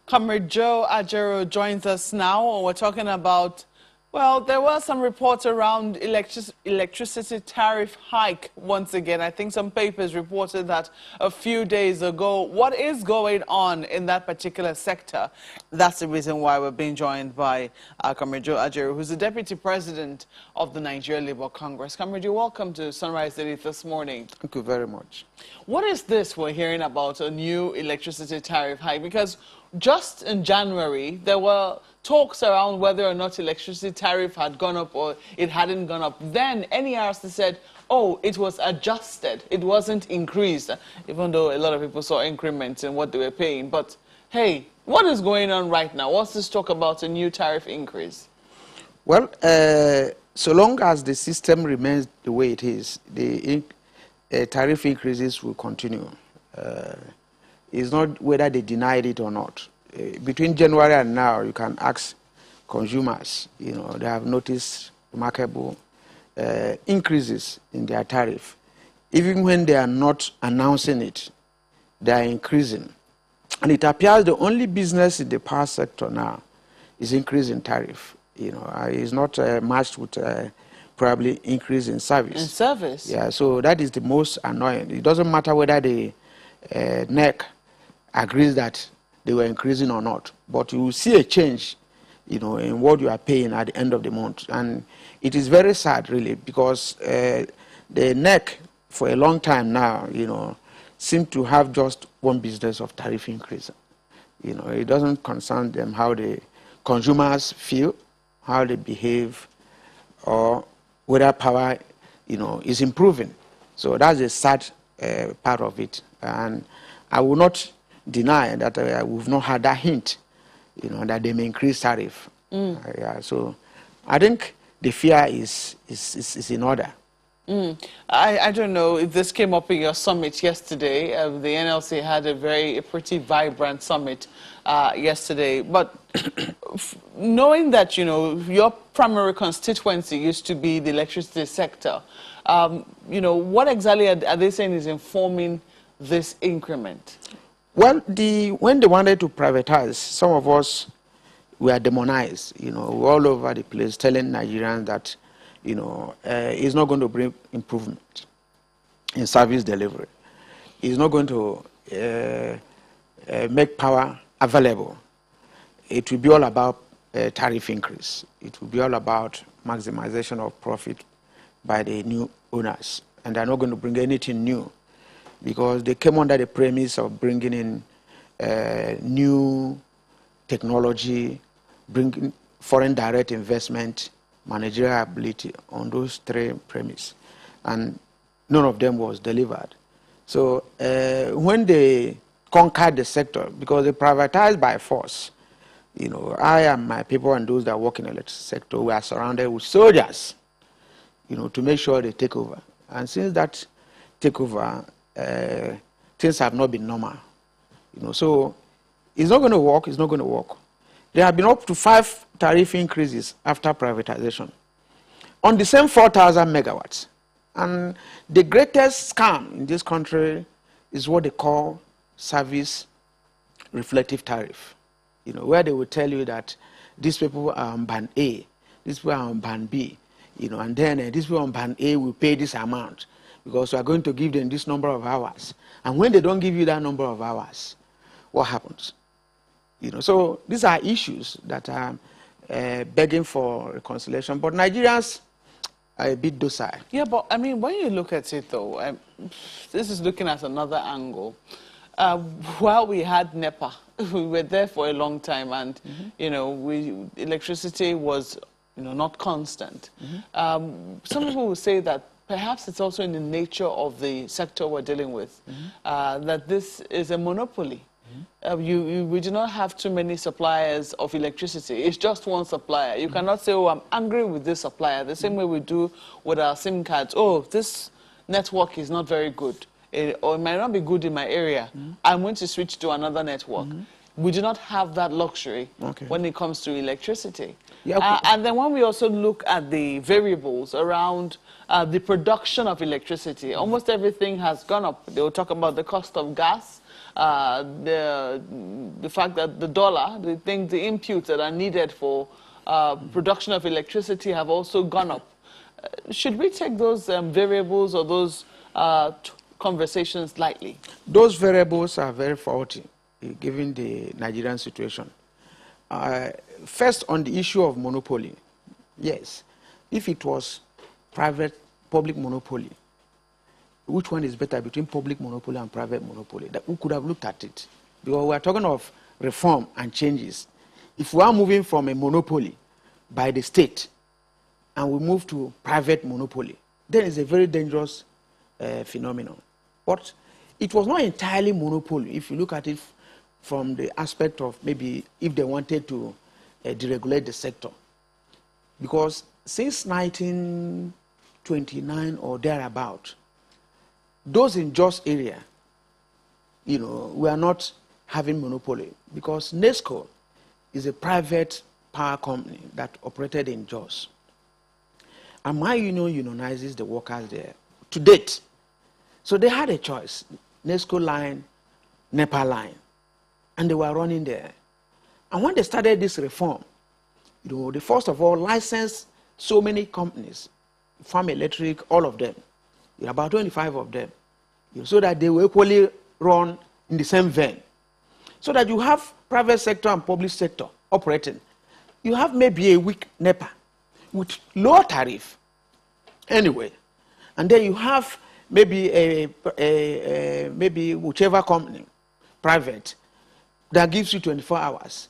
Comrade Joe Ajero joins us now. We're talking about, well, there were some reports around electricity tariff hike once again. I think some papers reported that a few days ago. What is going on in that particular sector? That's the reason why we're being joined by Comrade Joe Ajero, who's the Deputy President of the Nigeria Labour Congress. Comrade Joe, welcome to Sunrise Daily this morning. Thank you very much. What is this we're hearing about, a new electricity tariff hike? Because just in January, there were talks around whether or not electricity tariff had gone up or it hadn't gone up. Then NERC said, oh, it was adjusted. It wasn't increased, even though a lot of people saw increments in what they were paying. But hey, what is going on right now? What's this talk about a new tariff increase? Well, so long as the system remains the way it is, the tariff increases will continue. It's not whether they denied it or not. Between January and now, you can ask consumers, they have noticed remarkable increases in their tariff. Even when they are not announcing it, they are increasing. And it appears the only business in the power sector now is increasing tariff. It's not matched with probably increase in service. In service? Yeah, so that is the most annoying. It doesn't matter whether the NERC agrees that they were increasing or not, but you will see a change, in what you are paying at the end of the month. And it is very sad, really, because the NERC, for a long time now, seem to have just one business of tariff increase. It doesn't concern them how the consumers feel, how they behave, or whether power, is improving. So that's a sad part of it. And I will not deny that we've not had that hint, that they may increase tariff. Yeah, so I think the fear is in order. I don't know if this came up in your summit yesterday. The NLC had a pretty vibrant summit yesterday. But knowing that, your primary constituency used to be the electricity sector, what exactly are they saying is informing this increment? Well, when they wanted to privatize, some of us were demonized, all over the place, telling Nigerians that, it's not going to bring improvement in service delivery. It's not going to make power available. It will be all about tariff increase. It will be all about maximization of profit by the new owners. And they're not going to bring anything new, because they came under the premise of bringing in new technology, bringing foreign direct investment, managerial ability on those three premises. And none of them was delivered. So when they conquered the sector, because they privatized by force, I and my people and those that work in the electricity sector were surrounded with soldiers, to make sure they take over. And since that takeover, things have not been normal. So it's not going to work, it's not going to work. There have been up to 5 tariff increases after privatization on the same 4,000 megawatts. And the greatest scam in this country is what they call service reflective tariff, where they will tell you that these people are on band A, these people are on band B, and then these people on band A will pay this amount because we are going to give them this number of hours. And when they don't give you that number of hours, what happens? So these are issues that are begging for reconciliation. But Nigerians are a bit docile. Yeah, but I mean, when you look at it, though, this is looking at another angle. While we had NEPA, we were there for a long time, and electricity was not constant. Some people will say that perhaps it's also in the nature of the sector we're dealing with, that this is a monopoly. We do not have too many suppliers of electricity. It's just one supplier. You cannot say, oh, I'm angry with this supplier, the same way we do with our SIM cards. Oh, this network is not very good, or it might not be good in my area. I'm going to switch to another network. We do not have that luxury when it comes to electricity. Yeah, and then when we also look at the variables around the production of electricity, almost everything has gone up. They will talk about the cost of gas. the fact that the dollar, the inputs that are needed for production of electricity have also gone up. Should we take those variables or those conversations lightly? Those variables are very faulty, given the Nigerian situation. First, on the issue of monopoly, yes, if it was public monopoly, which one is better between public monopoly and private monopoly? That we could have looked at it. Because we are talking of reform and changes. If we are moving from a monopoly by the state and we move to private monopoly, then it's a very dangerous phenomenon. But it was not entirely monopoly if you look at it from the aspect of maybe if they wanted to deregulate the sector. Because since 1929 or thereabout, those in Jos area, we are not having monopoly because NERC is a private power company that operated in Jos. And my union unionizes the workers there to date. So they had a choice, NERC line, NEPA line, and they were running there. And when they started this reform, they first of all licensed so many companies, Farm Electric, all of them, about 25 of them, so that they will equally run in the same vein. So that you have private sector and public sector operating. You have maybe a weak NEPA with low tariff anyway. And then you have maybe maybe whichever company, private, that gives you 24 hours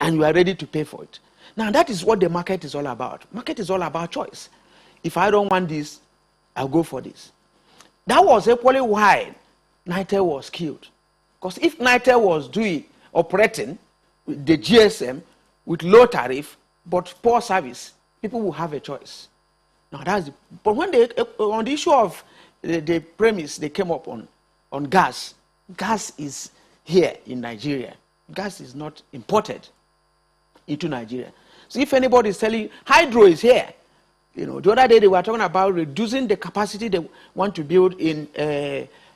and you are ready to pay for it. Now that is what the market is all about. Market is all about choice. If I don't want this, I'll go for this. That was equally why NITEL was killed. Because if NITEL was operating with the GSM with low tariff but poor service, people will have a choice. Now but when on the issue of the premise they came up on gas, gas is here in Nigeria. Gas is not imported into Nigeria. So if anybody is telling hydro is here, the other day they were talking about reducing the capacity they want to build in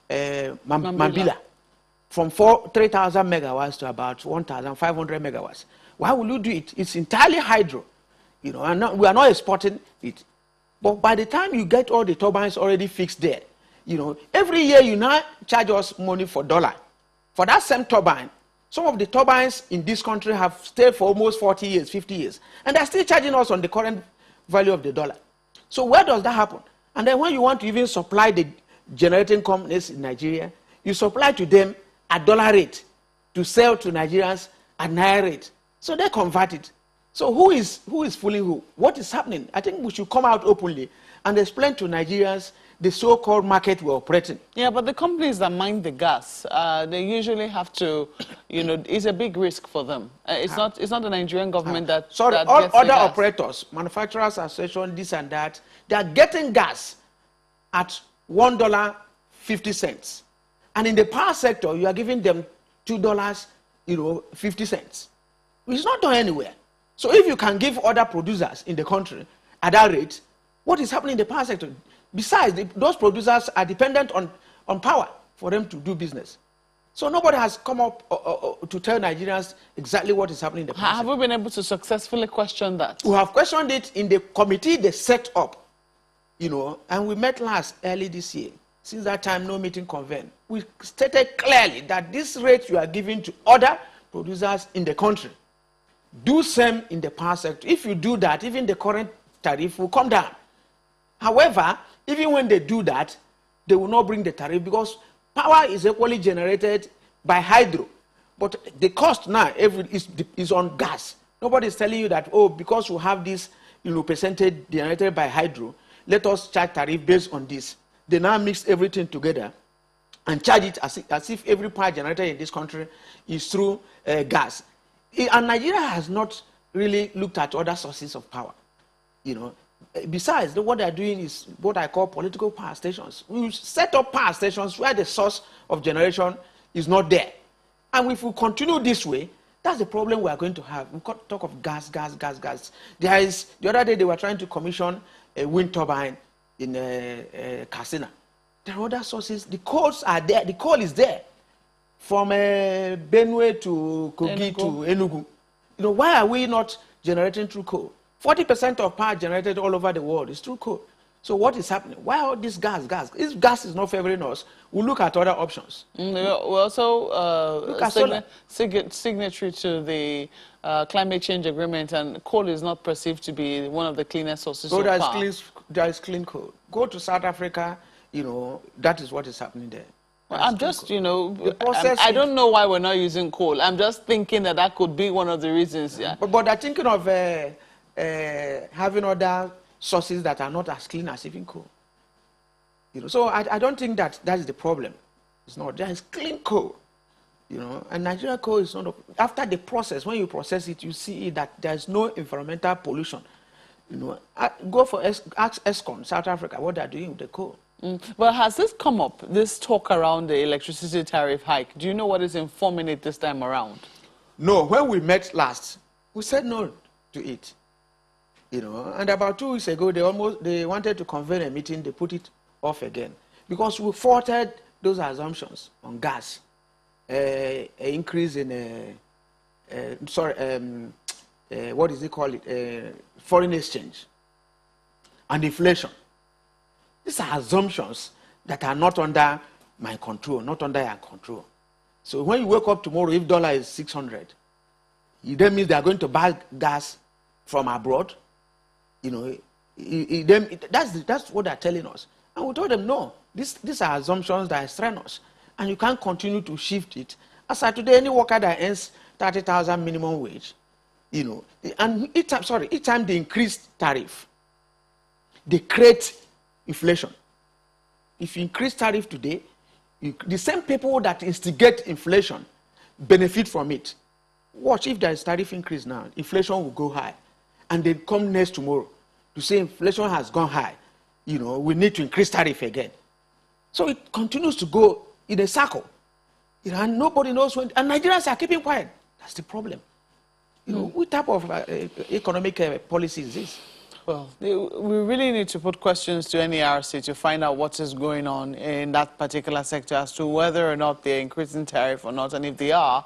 Mambila from 3,000 megawatts to about 1,500 megawatts. Why will you do it? It's entirely hydro, and we are not exporting it. But by the time you get all the turbines already fixed there, every year you now charge us money for dollar. For that same turbine, some of the turbines in this country have stayed for almost 40 years, 50 years, and they're still charging us on the current value of the dollar. So where does that happen? And then when you want to even supply the generating companies in Nigeria, you supply to them at dollar rate to sell to Nigerians at naira rate. So they convert it. So who is fooling who? What is happening? I think we should come out openly and explain to Nigerians the so-called market we're operating. Yeah, but the companies that mine the gas, they usually have to, it's a big risk for them. It's not the Nigerian government that all gets other the gas. Operators, manufacturers association, this and that, they are getting gas at $1.50. And in the power sector, you are giving them $2.50. It's not done anywhere. So if you can give other producers in the country at that rate, what is happening in the power sector? Besides, those producers are dependent on power for them to do business. So nobody has come up to tell Nigerians exactly what is happening in the power sector. Have we been able to successfully question that? We have questioned it in the committee they set up, and we met early this year. Since that time, no meeting convened. We stated clearly that this rate you are giving to other producers in the country, do same in the power sector. If you do that, even the current tariff will come down. However, even when they do that, they will not bring the tariff because power is equally generated by hydro. But the cost now is on gas. Nobody is telling you that, because we have this percentage generated by hydro, let us charge tariff based on this. They now mix everything together and charge it as if every power generated in this country is through gas. And Nigeria has not really looked at other sources of power. Besides, what they are doing is what I call political power stations. We set up power stations where the source of generation is not there. And if we continue this way, that's the problem we are going to have. We talk of gas. The other day they were trying to commission a wind turbine in Katsina. There are other sources. The coals are there. The coal is there. from Benue to Kogi to Enugu. You know, why are we not generating through coal? 40% of power generated all over the world is through coal. So what is happening? Why all this gas? If gas is not favoring us, we'll look at other options. We're also signatory to the climate change agreement, and coal is not perceived to be one of the cleanest sources of power. There is clean coal. Go to South Africa, you know, that is what is happening there. Well, I'm just, you know, I don't know why we're not using coal. I'm just thinking that that could be one of the reasons, yeah. But I'm thinking of having other sources that are not as clean as even coal. You know, so I don't think that is the problem. It's not. There is clean coal, you know, and Nigeria coal is not. After the process, when you process it, you see that there is no environmental pollution. You know, go for ask ESCON, South Africa, what they're doing with the coal. But has this come up, this talk around the electricity tariff hike? Do you know what is informing it this time around? No, when we met last, we said no to it. You know, and about 2 weeks ago, they wanted to convene a meeting, they put it off again. Because we faulted those assumptions on gas, an increase in, what is it called? Foreign exchange and inflation. These are assumptions that are not under my control, not under your control. So when you wake up tomorrow, if dollar is 600, that means they are going to buy gas from abroad. You know, that's what they're telling us. And we told them, no, these are assumptions that are strenuous. And you can't continue to shift it. As of today, any worker that earns 30,000 minimum wage, you know, and each time they increase tariff, they create inflation. If you increase tariff today, the same people that instigate inflation benefit from it. Watch, if there is tariff increase now, inflation will go high. And they come next tomorrow to say inflation has gone high. You know, we need to increase tariff again. So it continues to go in a circle. You know, and nobody knows when. And Nigerians are keeping quiet. That's the problem. You know, what type of economic policy is this? Well, we really need to put questions to NERC to find out what is going on in that particular sector as to whether or not they're increasing tariff or not. And if they are,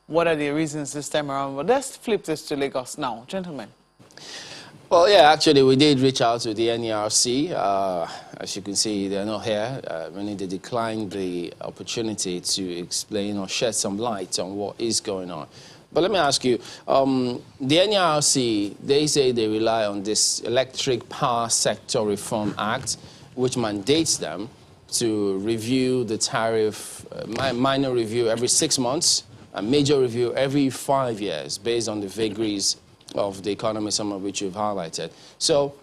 what are the reasons this time around? But let's flip this to Lagos now. Gentlemen. Well, yeah, actually, we did reach out to the NERC. As you can see, they're not here. Meaning they declined the opportunity to explain or shed some light on what is going on. But let me ask you, the NERC, they say they rely on this Electric Power Sector Reform Act, which mandates them to review the tariff, minor review every 6 months, a major review every 5 years, based on the vagaries of the economy, some of which you've highlighted. So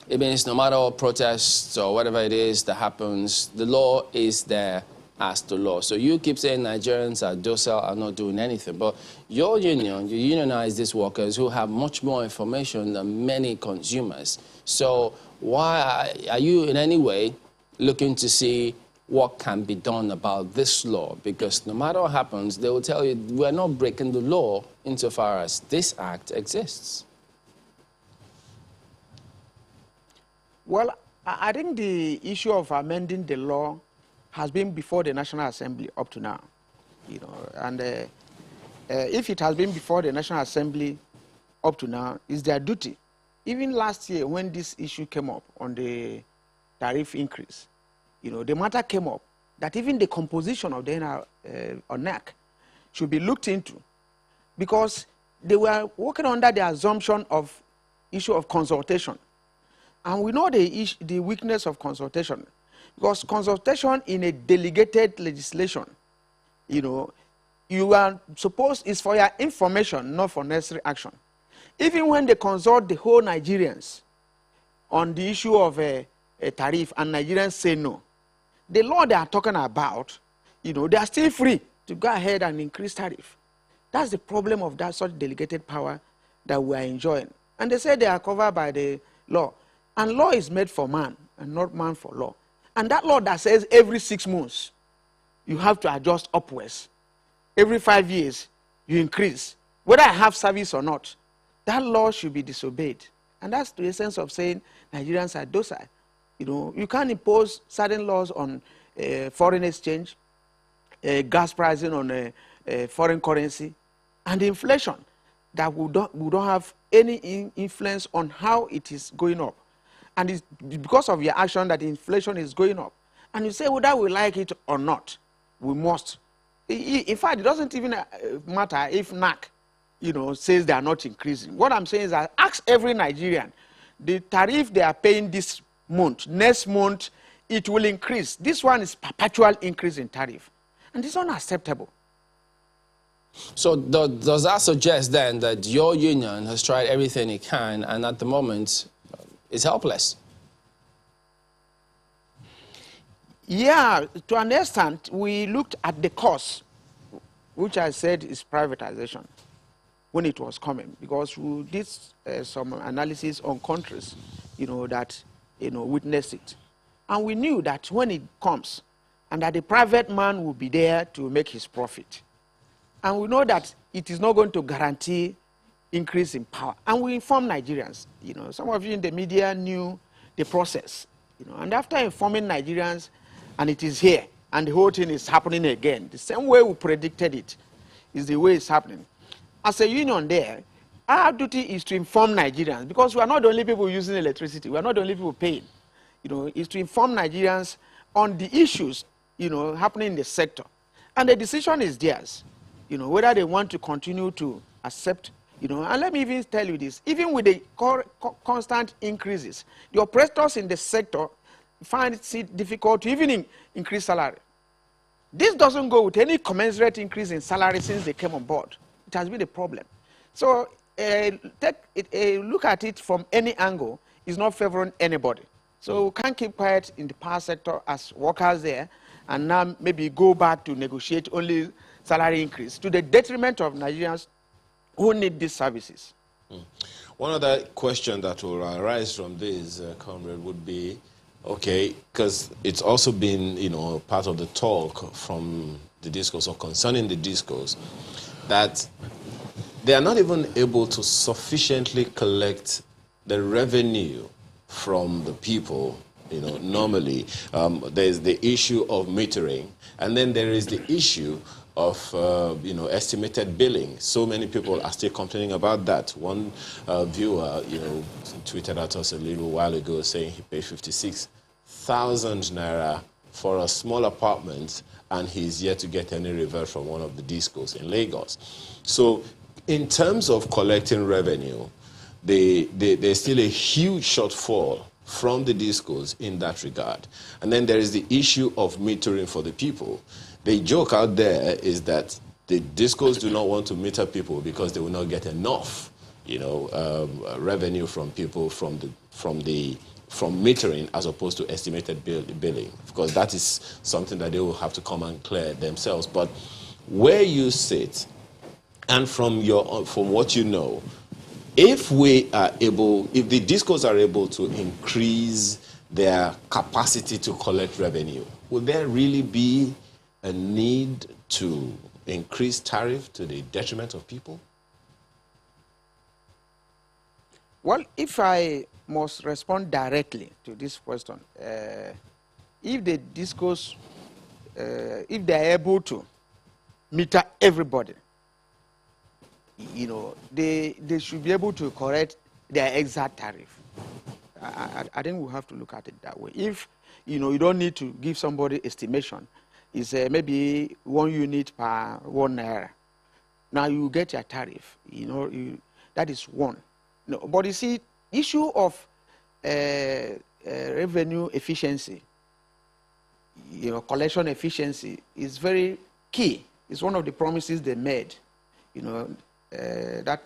it means no matter what protests or whatever it is that happens, the law is there as the law. So you keep saying Nigerians are docile, are not doing anything. But your union, you unionize these workers who have much more information than many consumers. So why are you in any way looking to see what can be done about this law? Because no matter what happens, they will tell you we're not breaking the law insofar as this act exists. Well, I think the issue of amending the law has been before the National Assembly up to now, you know, and if it has been before the National Assembly up to now, it's their duty. Even last year, when this issue came up on the tariff increase, you know, the matter came up that even the composition of the NERC should be looked into, because they were working under the assumption of issue of consultation, and we know the weakness of consultation. Because consultation in a delegated legislation, you know, you are supposed, is for your information, not for necessary action. Even when they consult the whole Nigerians on the issue of a tariff and Nigerians say no, the law they are talking about, you know, they are still free to go ahead and increase tariff. That's the problem of that such delegated power that we are enjoying. And they say they are covered by the law. And law is made for man and not man for law. And that law that says every 6 months, you have to adjust upwards. Every 5 years, you increase. Whether I have service or not, that law should be disobeyed. And that's the essence of saying Nigerians are docile. You know, you can't impose certain laws on foreign exchange, gas pricing on foreign currency, and inflation that we don't have any influence on how it is going up. And it's because of your action that inflation is going up. And you say whether we like it or not, we must. In fact, it doesn't even matter if NERC, says they are not increasing. What I'm saying is that ask every Nigerian, the tariff they are paying this month, next month, it will increase. This one is perpetual increase in tariff. And it's unacceptable. So does that suggest then that your union has tried everything it can and at the moment is helpless? Yeah, to an extent, we looked at the cost, which I said is privatization, when it was coming, because we did some analysis on countries, that, witnessed it. And we knew that when it comes, and that the private man will be there to make his profit. And we know that it is not going to guarantee increase in power. And we inform Nigerians. Some of you in the media knew the process. And after informing Nigerians, and it is here, and the whole thing is happening again, the same way we predicted it is the way it's happening. As a union there, our duty is to inform Nigerians, because we are not the only people using electricity. We are not the only people paying. Is to inform Nigerians on the issues, happening in the sector. And the decision is theirs, whether they want to continue to accept, and let me even tell you this, even with the constant increases, the operators in the sector find it difficult to even increase salary. This doesn't go with any commensurate increase in salary since they came on board. It has been a problem. So look at it from any angle. It's not favoring anybody. So we can't keep quiet in the power sector as workers there and now maybe go back to negotiate only salary increase to the detriment of Nigerians who need these services. One other question that will arise from this, Comrade, would be, okay, because it's also been, part of the talk from the discourse or concerning the discourse, that they are not even able to sufficiently collect the revenue from the people. Normally, there's the issue of metering, and then there is the issue of, estimated billing. So many people are still complaining about that. One viewer, tweeted at us a little while ago saying he paid 56,000 naira for a small apartment, and he's yet to get any revert from one of the discos in Lagos. So in terms of collecting revenue, there's still a huge shortfall from the discos in that regard. And then there is the issue of metering for the people. The joke out there is that the discos do not want to meter people because they will not get enough, revenue from people from metering as opposed to estimated billing, because that is something that they will have to come and clear themselves. But where you sit, and from what you know, if the discos are able to increase their capacity to collect revenue, will there really be a need to increase tariff to the detriment of people? Well, if I must respond directly to this question, if the discos, if they are able to meter everybody, they should be able to correct their exact tariff. I think we have to look at it that way. If, you don't need to give somebody estimation, it's maybe 1 unit per 1 naira. Now you get your tariff, that is one. No, but you see, issue of revenue efficiency, collection efficiency is very key. It's one of the promises they made, that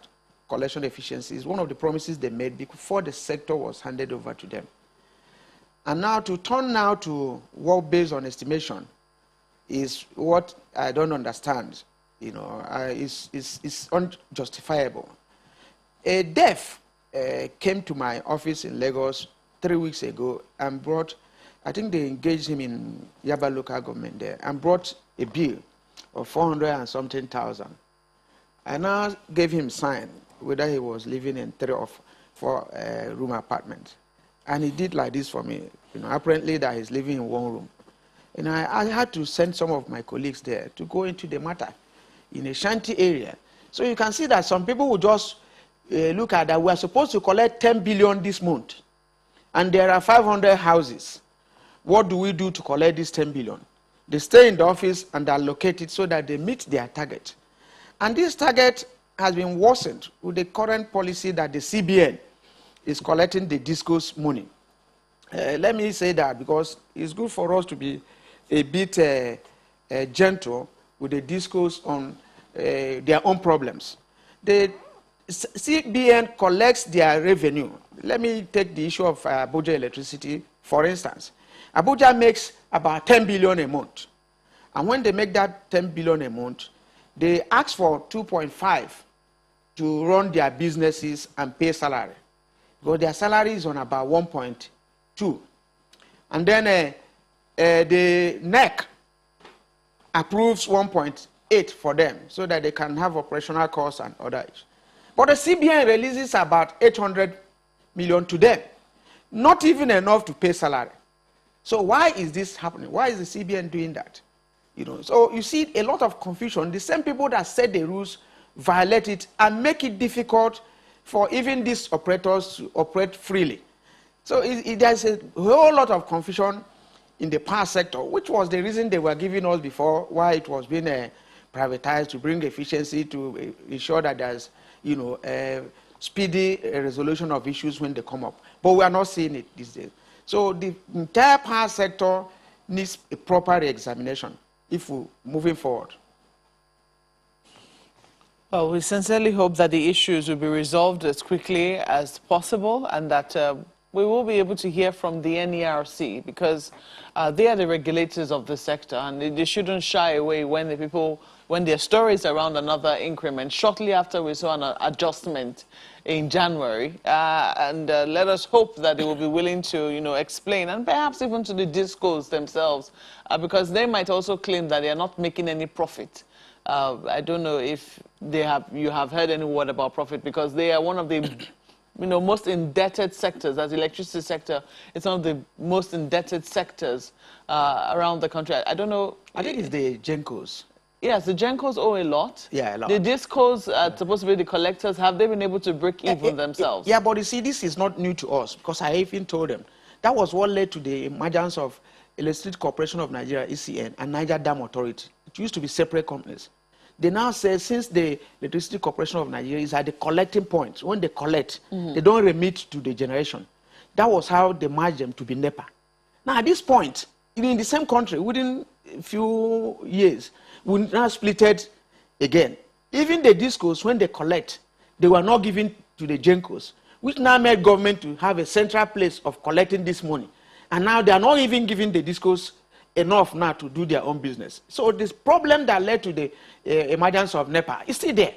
collection efficiency is one of the promises they made before the sector was handed over to them. And now to turn now to work based on estimation is what I don't understand. It's unjustifiable. A deaf came to my office in Lagos 3 weeks ago and brought, I think they engaged him in Yaba local government there, and brought a bill of 400 and something thousand. I now gave him sign whether he was living in 3 or 4 room apartment. And he did like this for me, apparently that he's living in 1 room. And I had to send some of my colleagues there to go into the matter in a shanty area. So you can see that some people will just look at that. We are supposed to collect 10 billion this month, and there are 500 houses. What do we do to collect this 10 billion? They stay in the office and allocate it so that they meet their target. And this target has been worsened with the current policy that the CBN is collecting the discos money. Let me say that because it's good for us to be a bit gentle with the discourse on their own problems. The CBN collects their revenue. Let me take the issue of Abuja electricity, for instance. Abuja makes about 10 billion a month. And when they make that 10 billion a month, they ask for 2.5 to run their businesses and pay salary. Because their salary is on about 1.2. And then the NERC approves 1.8 for them so that they can have operational costs and others. But the CBN releases about 800 million to them. Not even enough to pay salary. So why is this happening? Why is the CBN doing that? You know, so you see a lot of confusion. The same people that set the rules violate it and make it difficult for even these operators to operate freely. So there's a whole lot of confusion in the power sector, which was the reason they were giving us before, why it was being privatized, to bring efficiency, to ensure that there's, you know, a speedy resolution of issues when they come up. But we are not seeing it these days. So the entire power sector needs a proper examination if we're moving forward. Well, we sincerely hope that the issues will be resolved as quickly as possible and that we will be able to hear from the NERC because they are the regulators of the sector and they shouldn't shy away when the people, when there are stories around another increment. Shortly after we saw an adjustment in January, and let us hope that they will be willing to, you know, explain and perhaps even to the discos themselves because they might also claim that they are not making any profit. I don't know if you have heard any word about profit because they are one of the most indebted sectors. As the electricity sector, it's one of the most indebted sectors around the country. I don't know. I think it's the GENCOs. Yes, the GENCOs owe a lot. Yeah, a lot. The discos are supposed to be the collectors. Have they been able to break even themselves? Yeah, but you see, this is not new to us because I even told them. That was what led to the emergence of Electricity Corporation of Nigeria, ECN, and Niger Dam Authority. It used to be separate companies. They now say since the Electricity Corporation of Nigeria is at the collecting point, when they collect, they don't remit to the generation. That was how they merged them to be NEPA. Now at this point, in the same country, within a few years, we now splitted again. Even the discos, when they collect, they were not given to the GENCOs, which now made government to have a central place of collecting this money. And now they are not even giving the discos enough now to do their own business. So this problem that led to the emergence of NEPA is still there.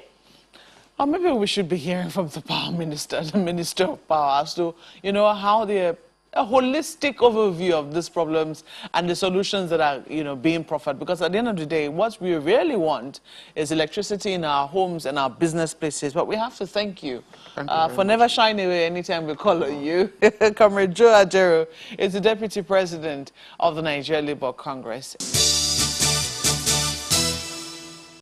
Or maybe we should be hearing from the power minister, the Minister of Power, as to, you know, how a holistic overview of these problems and the solutions that are, being proffered. Because at the end of the day, what we really want is electricity in our homes and our business places. But we have to thank you, for never shying away anytime we call on you. Comrade Joe Ajero is the Deputy President of the Nigeria Labour Congress.